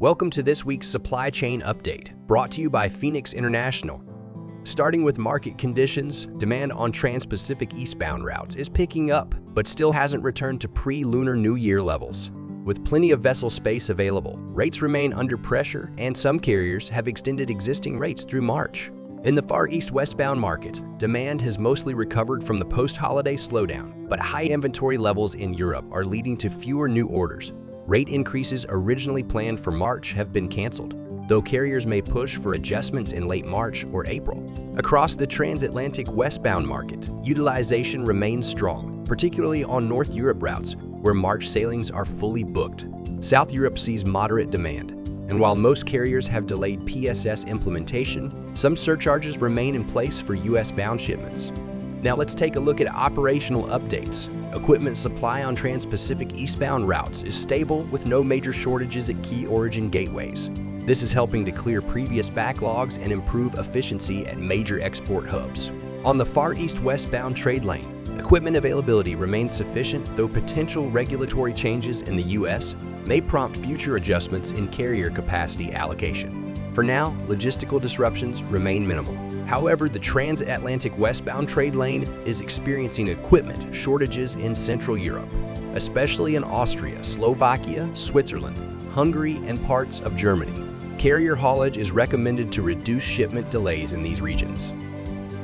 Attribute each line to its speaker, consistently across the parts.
Speaker 1: Welcome to this week's Supply Chain Update, brought to you by Phoenix International. Starting with market conditions, demand on Trans-Pacific eastbound routes is picking up, but still hasn't returned to pre-Lunar New Year levels. With plenty of vessel space available, rates remain under pressure, and some carriers have extended existing rates through March. In the Far East westbound market, demand has mostly recovered from the post-holiday slowdown, but high inventory levels in Europe are leading to fewer new orders. Rate increases originally planned for March have been canceled, though carriers may push for adjustments in late March or April. Across the transatlantic westbound market, utilization remains strong, particularly on North Europe routes, where March sailings are fully booked. South Europe sees moderate demand, and while most carriers have delayed PSS implementation, some surcharges remain in place for US-bound shipments. Now let's take a look at operational updates. Equipment supply on Trans-Pacific eastbound routes is stable with no major shortages at key origin gateways. This is helping to clear previous backlogs and improve efficiency at major export hubs. On the Far East westbound trade lane, equipment availability remains sufficient, though potential regulatory changes in the US may prompt future adjustments in carrier capacity allocation. For now, logistical disruptions remain minimal. However, the transatlantic westbound trade lane is experiencing equipment shortages in Central Europe, especially in Austria, Slovakia, Switzerland, Hungary, and parts of Germany. Carrier haulage is recommended to reduce shipment delays in these regions.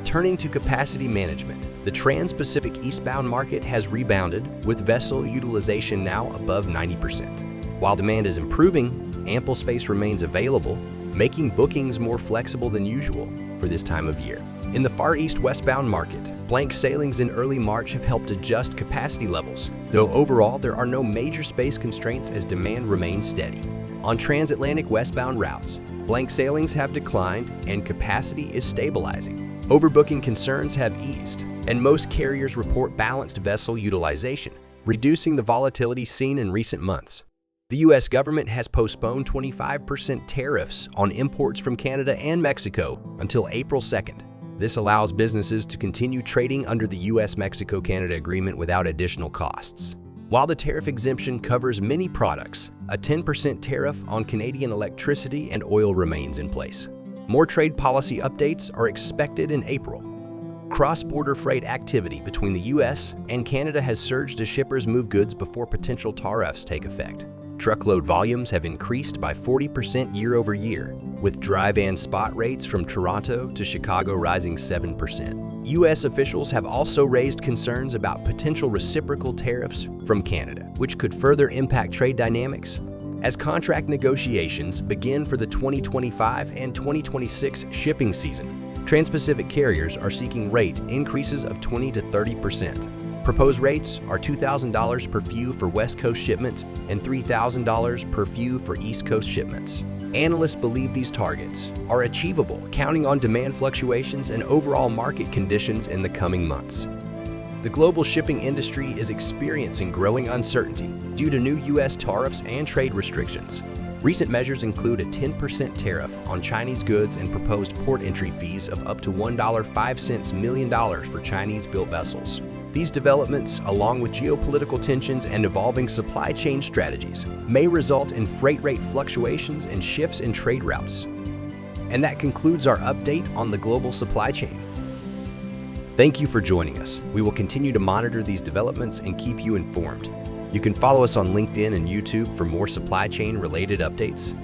Speaker 1: Turning to capacity management, the Trans-Pacific eastbound market has rebounded, with vessel utilization now above 90%. While demand is improving, ample space remains available, making bookings more flexible than usual for this time of year. In the Far East westbound market, blank sailings in early March have helped adjust capacity levels, though overall there are no major space constraints as demand remains steady. On transatlantic westbound routes, blank sailings have declined and capacity is stabilizing. Overbooking concerns have eased, and most carriers report balanced vessel utilization, reducing the volatility seen in recent months. The U.S. government has postponed 25% tariffs on imports from Canada and Mexico until April 2nd. This allows businesses to continue trading under the U.S.-Mexico-Canada agreement without additional costs. While the tariff exemption covers many products, a 10% tariff on Canadian electricity and oil remains in place. More trade policy updates are expected in April. Cross-border freight activity between the U.S. and Canada has surged as shippers move goods before potential tariffs take effect. Truckload volumes have increased by 40% year over year, with dry van spot rates from Toronto to Chicago rising 7%. U.S. officials have also raised concerns about potential reciprocal tariffs from Canada, which could further impact trade dynamics. As contract negotiations begin for the 2025 and 2026 shipping season, Trans-Pacific carriers are seeking rate increases of 20 to 30%. Proposed rates are $2,000 per few for West Coast shipments and $3,000 per few for East Coast shipments. Analysts believe these targets are achievable, counting on demand fluctuations and overall market conditions in the coming months. The global shipping industry is experiencing growing uncertainty due to new U.S. tariffs and trade restrictions. Recent measures include a 10% tariff on Chinese goods and proposed port entry fees of up to $1.05 million for Chinese-built vessels. These developments, along with geopolitical tensions and evolving supply chain strategies, may result in freight rate fluctuations and shifts in trade routes. And that concludes our update on the global supply chain. Thank you for joining us. We will continue to monitor these developments and keep you informed. You can follow us on LinkedIn and YouTube for more supply chain related updates.